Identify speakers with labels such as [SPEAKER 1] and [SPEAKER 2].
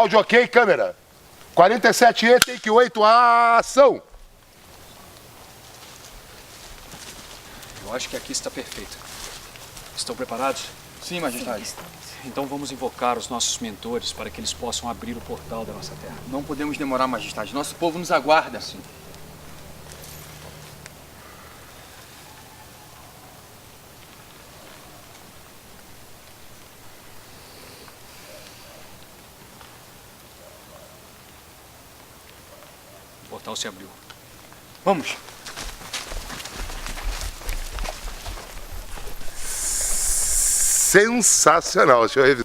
[SPEAKER 1] Áudio ok, câmera. 47E, take 8, ação!
[SPEAKER 2] Eu acho que aqui está perfeito. Estão preparados?
[SPEAKER 3] Sim, majestade.
[SPEAKER 2] Então vamos invocar os nossos mentores para que eles possam abrir o portal da nossa terra.
[SPEAKER 3] Não podemos demorar, majestade. Nosso povo nos aguarda. Sim.
[SPEAKER 2] O portal se abriu.
[SPEAKER 3] Vamos.
[SPEAKER 1] Sensacional, deixa eu revisar.